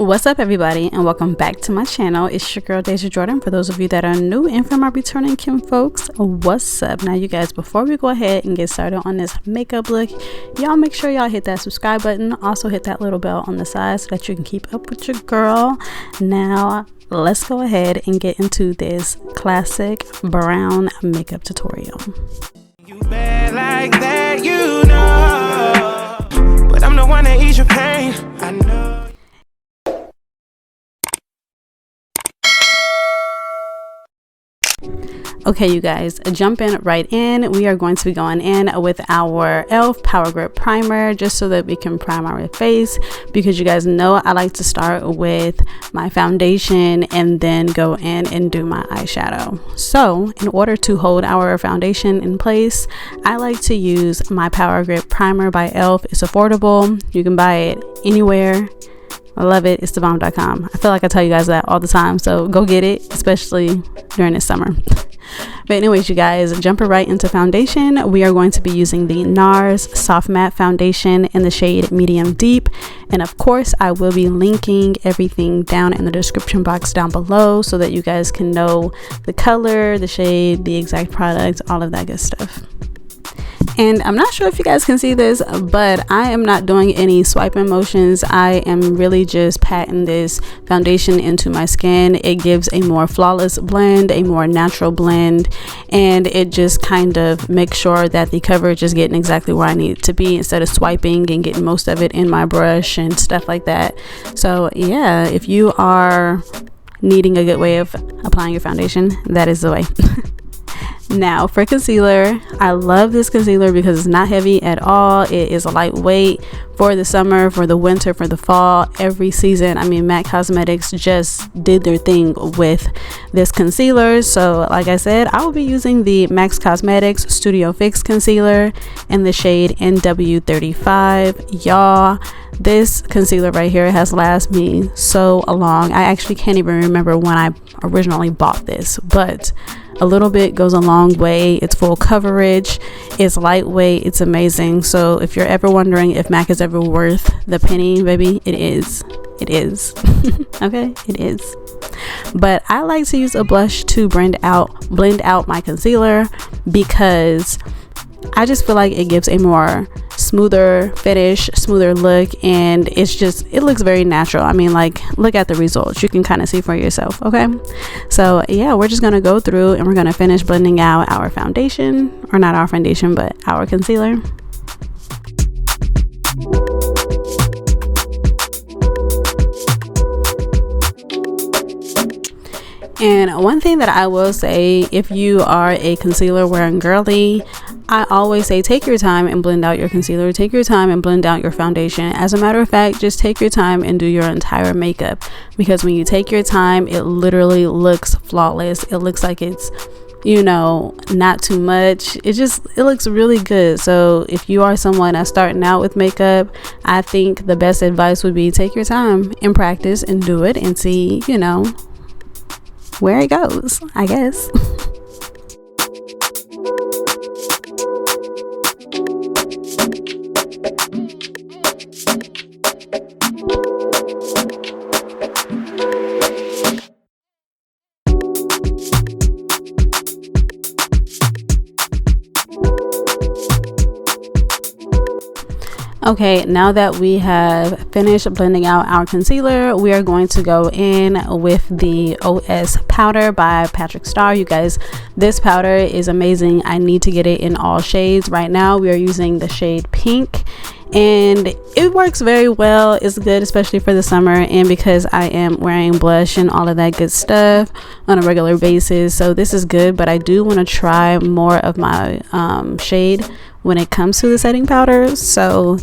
What's up, everybody, and welcome back to my channel. It's your girl Dazja Jordan, for those of you that are new, and for my returning Kinfolks, what's up? Now you guys, before we go ahead and get started on this makeup look, y'all make sure y'all hit that subscribe button. Also hit that little bell on the side so that you can keep up with your girl. Now let's go ahead and get into this classic brown makeup tutorial. You bad like that, you know, but I'm the one that ease your pain, I know. Okay, you guys, jumping right in, we are going to be going in with our e.l.f. Power Grip Primer, just so that we can prime our face, because you guys know I like to start with my foundation and then go in and do my eyeshadow. So in order to hold our foundation in place, I like to use my Power Grip Primer by e.l.f. It's affordable. You can buy it anywhere. I love it. It's thebomb.com. I feel like I tell you guys that all the time, so go get it, especially during this summer. But anyways, you guys, jumping right into foundation, we are going to be using the NARS Soft Matte Foundation in the shade Medium Deep. And of course, I will be linking everything down in the description box down below so that you guys can know the color, the shade, the exact product, all of that good stuff. And I'm not sure if you guys can see this, but I am not doing any swiping motions. I am really just patting this foundation into my skin. It gives a more flawless blend, a more natural blend, and it just kind of makes sure that the coverage is getting exactly where I need it to be, instead of swiping and getting most of it in my brush and stuff like that. So yeah, if you are needing a good way of applying your foundation, that is the way. Now for concealer, I love this concealer because it's not heavy at all. It is lightweight for the summer, for the winter, for the fall, every season. I mean, NYX Cosmetics just did their thing with this concealer. So like I said, I will be using the NYX Cosmetics Studio Fix Concealer in the shade NW35. Y'all, this concealer right here has lasted me so long. I actually can't even remember when I originally bought this, but a little bit goes a long way. It's full coverage, it's lightweight, it's amazing. So if you're ever wondering if MAC is ever worth the penny, baby, it is. Okay, it is. But I like to use a blush to blend out my concealer, because I just feel like it gives a more smoother finish, smoother look, and it looks very natural. I mean, like, look at the results. You can kind of see for yourself. Okay, so yeah, we're just gonna go through and we're gonna finish blending out our foundation, or not our foundation, but our concealer. And one thing that I will say, if you are a concealer wearing girly, I always say take your time and blend out your concealer. Take your time and blend out your foundation. As a matter of fact, just take your time and do your entire makeup, because when you take your time, it literally looks flawless. It looks like it's, you know, not too much. It looks really good. So if you are someone that's starting out with makeup, I think the best advice would be take your time and practice and do it and see, you know, where it goes, I guess. Okay, now that we have finished blending out our concealer, we are going to go in with the OS powder by Patrick Starr. You guys, this powder is amazing. I need to get it in all shades. Right now we are using the shade Pink, and it works very well. It's good, especially for the summer, and because I am wearing blush and all of that good stuff on a regular basis, so this is good. But I do want to try more of my shade when it comes to the setting powders. So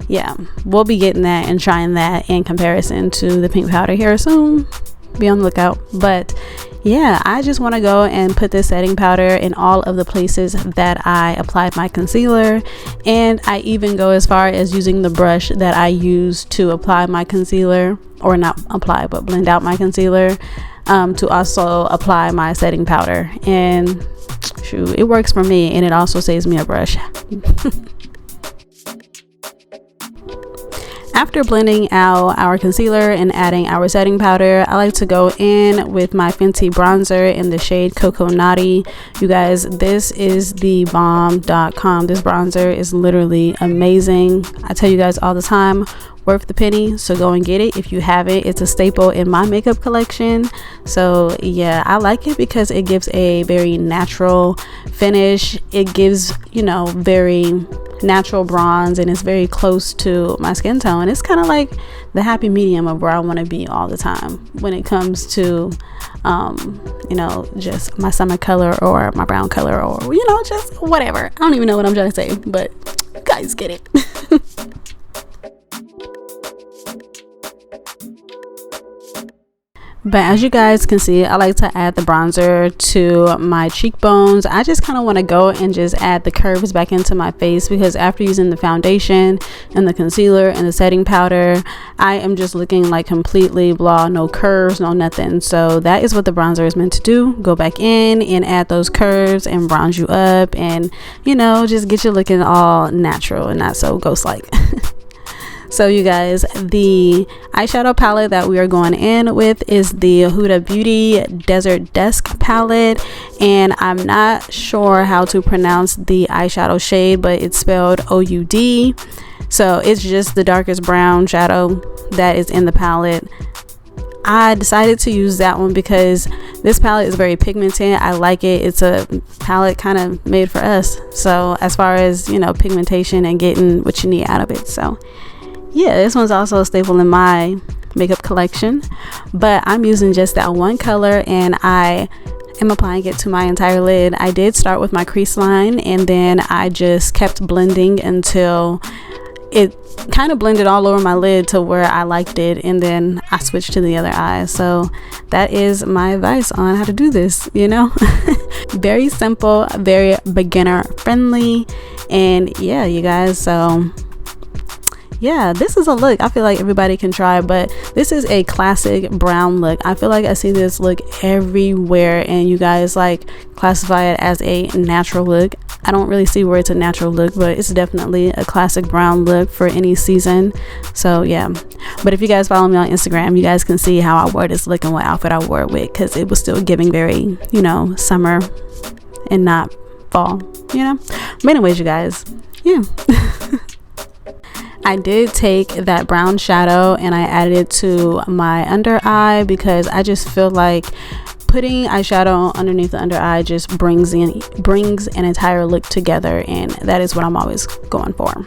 yeah, we'll be getting that and trying that in comparison to the pink powder here soon. Be on the lookout. But yeah, I just want to go and put this setting powder in all of the places that I applied my concealer, and I even go as far as using the brush that I use to apply my concealer, or not apply but blend out my concealer, to also apply my setting powder. And shoot, it works for me, and it also saves me a brush. After blending out our concealer and adding our setting powder, I like to go in with my Fenty bronzer in the shade Coco Naughty. You guys, this is the bomb.com. This bronzer is literally amazing. I tell you guys all the time, worth the penny, so go and get it if you have it. It's a staple in my makeup collection. So yeah, I like it because it gives a very natural finish. It gives, you know, very natural bronze, and it's very close to my skin tone. It's kind of like the happy medium of where I want to be all the time when it comes to you know, just my summer color or my brown color, or, you know, just whatever. I don't even know what I'm trying to say, but you guys get it. But as you guys can see, I like to add the bronzer to my cheekbones. I just kind of want to go and just add the curves back into my face, because after using the foundation and the concealer and the setting powder, I am just looking like completely blah, no curves, no nothing. So that is what the bronzer is meant to do. Go back in and add those curves and bronze you up, and, you know, just get you looking all natural and not so ghost-like. So you guys, the eyeshadow palette that we are going in with is the Huda Beauty Desert Dusk palette, and I'm not sure how to pronounce the eyeshadow shade, but it's spelled OUD. So it's just the darkest brown shadow that is in the palette. I decided to use that one because this palette is very pigmented. I like it. It's a palette kind of made for us, so as far as, you know, pigmentation and getting what you need out of it. So yeah, this one's also a staple in my makeup collection, but I'm using just that one color and I am applying it to my entire lid. I did start with my crease line, and then I just kept blending until it kind of blended all over my lid to where I liked it, and then I switched to the other eye. So that is my advice on how to do this, you know. Very simple, very beginner friendly, and yeah, you guys, so yeah, this is a look I feel like everybody can try, but this is a classic brown look. I feel like I see this look everywhere, and you guys like classify it as a natural look. I don't really see where it's a natural look, but it's definitely a classic brown look for any season. So yeah, but if you guys follow me on Instagram, you guys can see how I wore this look and what outfit I wore it with, because it was still giving very, you know, summer and not fall, you know. But anyways, you guys, yeah. I did take that brown shadow and I added it to my under eye, because I just feel like putting eyeshadow underneath the under eye just brings an entire look together, and that is what I'm always going for.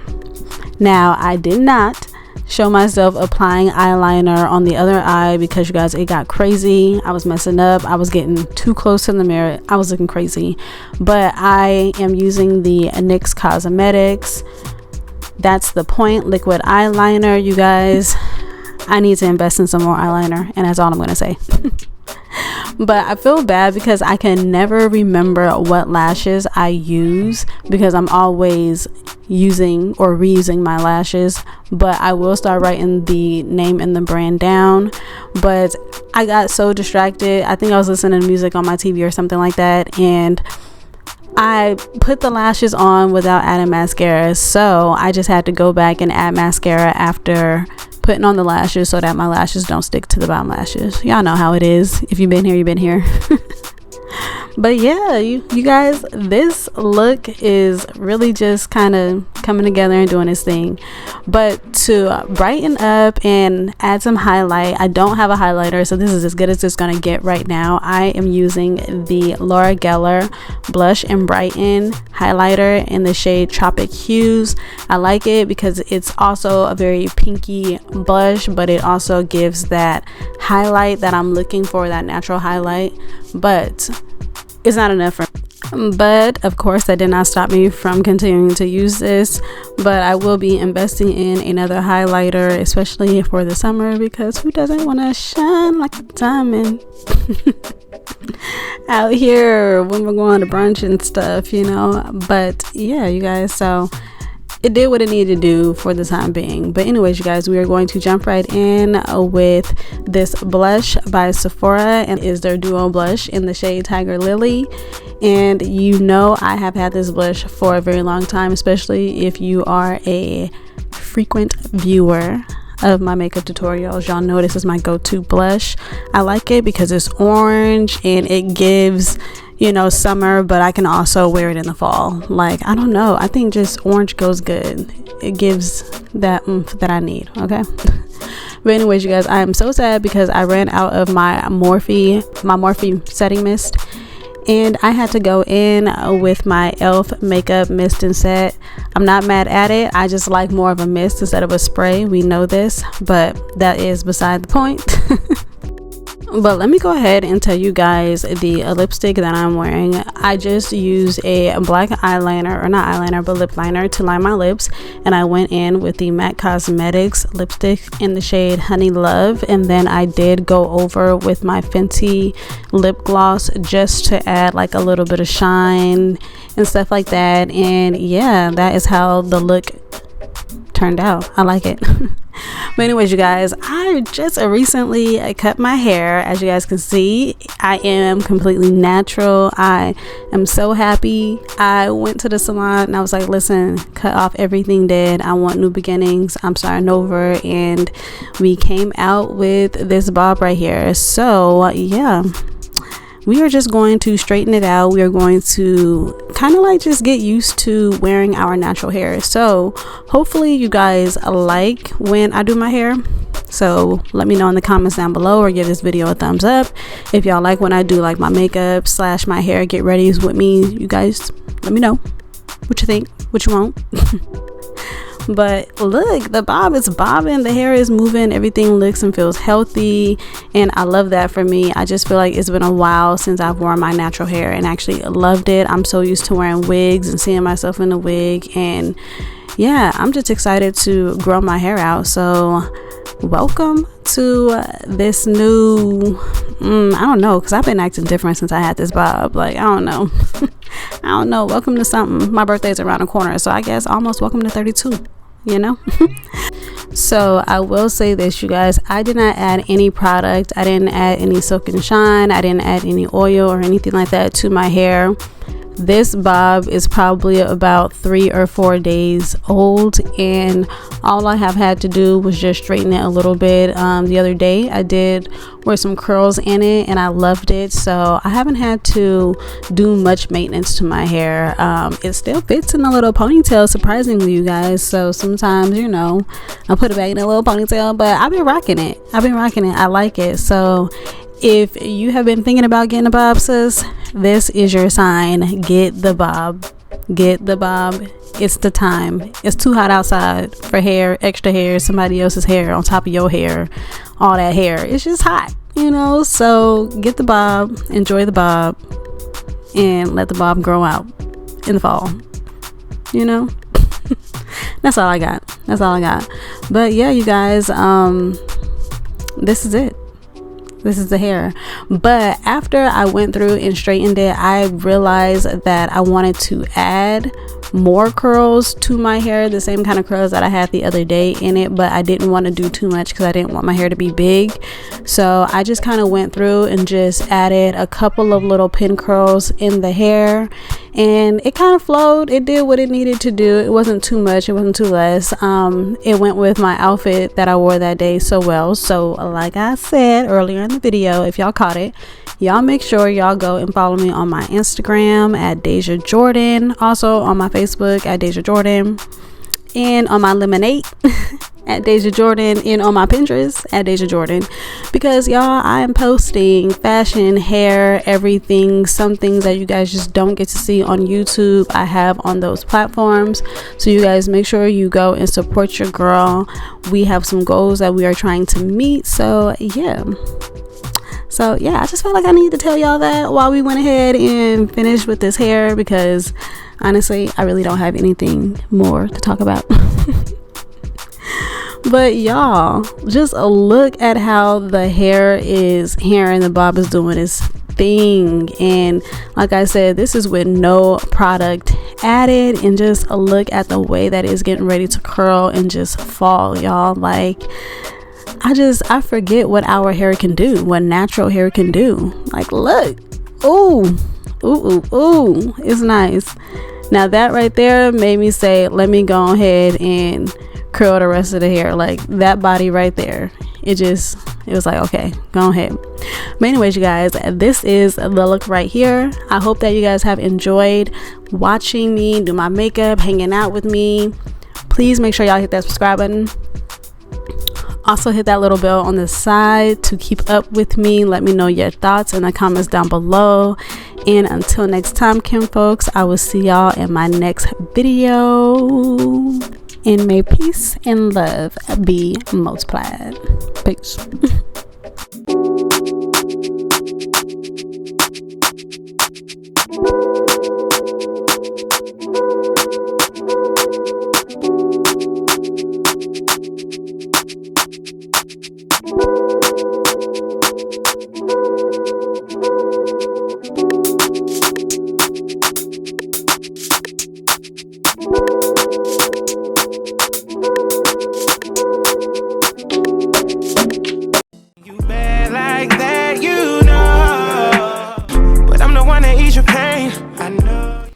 Now, I did not show myself applying eyeliner on the other eye because, you guys, it got crazy. I was messing up. I was getting too close to the mirror. I was looking crazy. But I am using the NYX Cosmetics That's the Point liquid eyeliner. You guys, I need to invest in some more eyeliner, and that's all I'm gonna say. But I feel bad because I can never remember what lashes I use, because I'm always using or reusing my lashes. But I will start writing the name and the brand down. But I got so distracted. I think I was listening to music on my TV or something like that, and I put the lashes on without adding mascara, so I just had to go back and add mascara after putting on the lashes so that my lashes don't stick to the bottom lashes. Y'all know how it is. If you've been here, you've been here. But yeah, you guys, this look is really just kind of coming together and doing its thing. But to brighten up and add some highlight, I don't have a highlighter, so this is as good as it's gonna get right now. I am using the Laura Geller Blush and Brighten highlighter in the shade Tropic Hues. I like it because it's also a very pinky blush, but it also gives that highlight that I'm looking for, that natural highlight. But it's not enough for me. But of course, that did not stop me from continuing to use this. But I will be investing in another highlighter, especially for the summer, because who doesn't want to shine like a diamond out here when we're going to brunch and stuff, you know. But yeah, you guys, so it did what it needed to do for the time being. But anyways, you guys, we are going to jump right in with this blush by Sephora, and is their duo blush in the shade Tiger Lily. And you know, I have had this blush for a very long time, especially if you are a frequent viewer of my makeup tutorials, y'all know this is my go-to blush. I like it because it's orange and it gives, you know, summer, but I can also wear it in the fall. Like, I don't know, I think just orange goes good. It gives that oomph that I need. Okay. But anyways, you guys, I am so sad because I ran out of my Morphe setting mist, and I had to go in with my e.l.f. makeup mist and set. I'm not mad at it, I just like more of a mist instead of a spray. We know this, but that is beside the point. But let me go ahead and tell you guys the lipstick that I'm wearing. I just used a black eyeliner, or not eyeliner, but lip liner to line my lips, and I went in with the NYX Cosmetics lipstick in the shade Honey Love, and then I did go over with my Fenty lip gloss just to add like a little bit of shine and stuff like that. And yeah, that is how the look turned out. I like it. But anyways, you guys, I just recently cut my hair. As you guys can see, I am completely natural. I am so happy. I went to the salon and I was like, listen, cut off everything dead. I want new beginnings. I'm starting over. And we came out with this bob right here. So yeah, we are just going to straighten it out. We are going to kind of like just get used to wearing our natural hair. So hopefully you guys like when I do my hair. So let me know in the comments down below, or give this video a thumbs up if y'all like when I do like my makeup / my hair get readies with me. You guys let me know what you think, what you want. But look, the bob is bobbing, the hair is moving, everything looks and feels healthy, and I love that for me. I just feel like it's been a while since I've worn my natural hair and actually loved it. I'm so used to wearing wigs and seeing myself in a wig, and yeah, I'm just excited to grow my hair out. So welcome to this new I don't know, because I've been acting different since I had this bob. Like, I don't know. I don't know. Welcome to something. My birthday's around the corner, so I guess almost welcome to 32, you know. So I will say this, you guys, I did not add any product. I didn't add any Silk and Shine. I didn't add any oil or anything like that to my hair. This bob is probably about 3 or 4 days old, and all I have had to do was just straighten it a little bit. The other day I did wear some curls in it and I loved it, so I haven't had to do much maintenance to my hair. It still fits in a little ponytail, surprisingly, you guys. So sometimes, you know, I'll put it back in a little ponytail, but I've been rocking it. I like it. So if you have been thinking about getting a bob, sis, this is your sign. Get the bob. Get the bob. It's the time. It's too hot outside for hair, extra hair, somebody else's hair on top of your hair, all that hair. It's just hot, you know. So get the bob, enjoy the bob, and let the bob grow out in the fall, you know. That's all I got. But yeah, you guys, this is it. This is the hair. But after I went through and straightened it, I realized that I wanted to add more curls to my hair, the same kind of curls that I had the other day in it, but I didn't want to do too much because I didn't want my hair to be big. So I just kind of went through and just added a couple of little pin curls in the hair, and it kind of flowed. It did what it needed to do. It wasn't too much, it wasn't too less. It went with my outfit that I wore that day so well. So like I said earlier in the video, if y'all caught it, y'all make sure y'all go and follow me on my Instagram at Dazja Jordan, also on my Facebook at Dazja Jordan, and on my Lemonade at Dazja Jordan, and on my Pinterest at Dazja Jordan, because y'all, I am posting fashion, hair, everything. Some things that you guys just don't get to see on YouTube, I have on those platforms. So you guys make sure you go and support your girl. We have some goals that we are trying to meet. So yeah, I just felt like I needed to tell y'all that while we went ahead and finished with this hair, because honestly, I really don't have anything more to talk about. But y'all, just a look at how the hair and the bob is doing its thing. And like I said, this is with no product added, and just a look at the way that it's getting ready to curl and just fall, y'all. Like, I forget what our hair can do, what natural hair can do. Like, look. Ooh, it's nice. Now that right there made me say, let me go ahead and curl the rest of the hair. Like that body right there, it was like, okay, go ahead. But anyways, you guys, this is the look right here. I hope that you guys have enjoyed watching me do my makeup, hanging out with me. Please make sure y'all hit that subscribe button. Also hit that little bell on the side to keep up with me. Let me know your thoughts in the comments down below. And until next time, Kinfolks, I will see y'all in my next video. And may peace and love be multiplied. Peace. Like that, you know, but I'm the one that ease your pain. I know.